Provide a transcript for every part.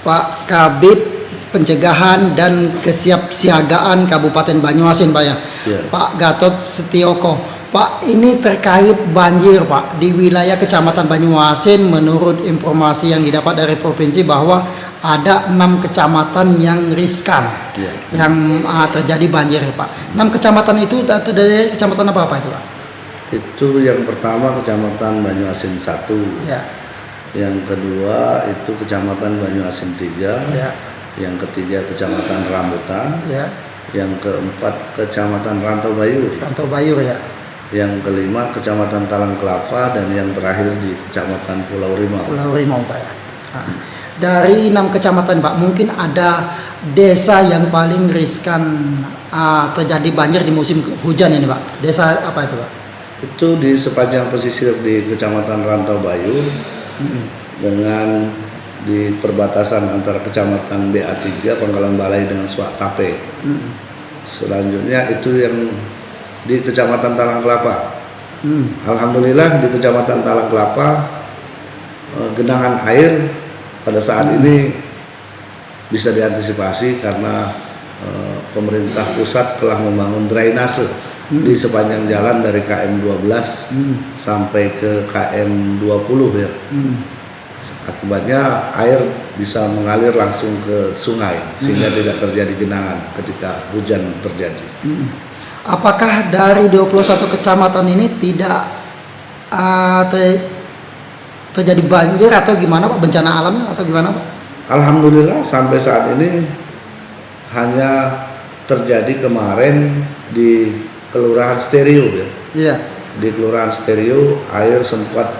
Pak Kabid Pencegahan dan Kesiapsiagaan Kabupaten Banyuasin, Pak ya. Ya. Pak Gatot Setioko. Pak, ini terkait banjir, Pak, di wilayah Kecamatan Banyuasin. Menurut informasi yang didapat dari provinsi bahwa ada 6 kecamatan yang riskan, yang terjadi banjir, Pak. 6 kecamatan itu dari kecamatan apa itu, Pak? Itu yang pertama Kecamatan Banyuasin 1. Ya. Yang kedua itu Kecamatan Banyuasin 3. Ya. Yang ketiga Kecamatan Rambutan. Ya. Yang keempat Kecamatan Rantau Bayur. Rantau Bayur ya. Yang kelima Kecamatan Talang Kelapa, dan yang terakhir di Kecamatan Pulau Rimau. Pulau Rimau, Pak ya. Nah, dari 6 kecamatan, Pak, mungkin ada desa yang paling riskan terjadi banjir di musim hujan ini, Pak. Desa apa itu, Pak? Itu di sepanjang pesisir di Kecamatan Rantau Bayur, dengan di perbatasan antara Kecamatan BA3 Pangkalan Balai dengan Suak Tape. Selanjutnya itu yang di Kecamatan Talang Kelapa. Alhamdulillah di Kecamatan Talang Kelapa genangan air pada saat ini bisa diantisipasi karena pemerintah pusat telah membangun drainase di sepanjang jalan dari KM 12 sampai ke KM 20 ya. Akibatnya air bisa mengalir langsung ke sungai sehingga tidak terjadi genangan ketika hujan terjadi. Apakah dari 21 kecamatan ini tidak terjadi banjir atau gimana, Pak? Bencana alamnya atau gimana, Pak? Alhamdulillah sampai saat ini hanya terjadi kemarin di Kelurahan Stereo ya. Iya. Di Kelurahan Stereo air sempat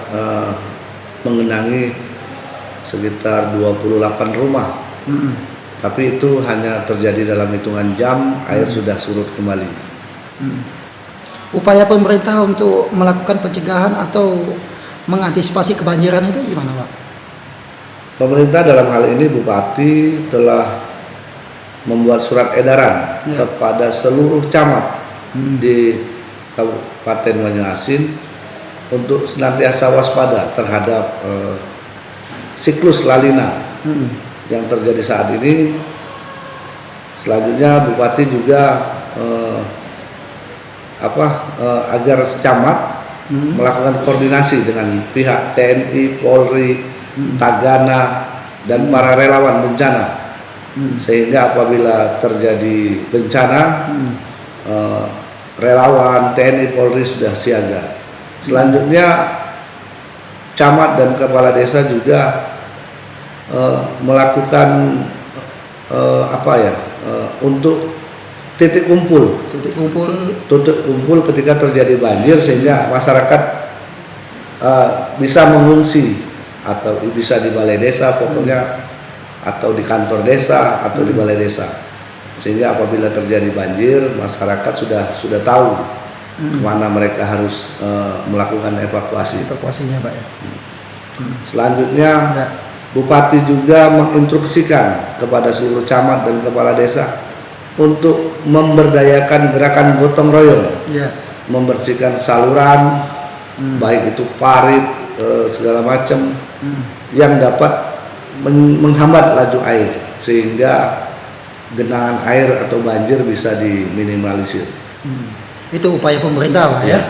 mengenangi sekitar 28 rumah. Tapi itu hanya terjadi dalam hitungan jam, air sudah surut kembali. Upaya pemerintah untuk melakukan pencegahan atau mengantisipasi kebanjiran itu gimana, Pak? Pemerintah dalam hal ini Bupati telah membuat surat edaran kepada seluruh camat di Kabupaten Banyuasin untuk senantiasa waspada terhadap siklus lanina yang terjadi saat ini. Selanjutnya Bupati juga agar camat melakukan koordinasi dengan pihak TNI, Polri, Tagana, dan para relawan bencana, sehingga apabila terjadi bencana relawan TNI, Polri sudah siaga. Selanjutnya camat dan kepala desa juga melakukan untuk titik kumpul ketika terjadi banjir, sehingga masyarakat bisa mengungsi atau bisa di balai desa pokoknya, atau di kantor desa atau di balai desa, sehingga apabila terjadi banjir masyarakat sudah tahu kemana mereka harus melakukan evakuasinya, Pak ya. Selanjutnya Bupati juga menginstruksikan kepada seluruh camat dan kepala desa untuk memberdayakan gerakan gotong royong, membersihkan saluran, baik itu parit segala macam yang dapat menghambat laju air, sehingga genangan air atau banjir bisa diminimalisir. Itu upaya pemerintah, Pak ya.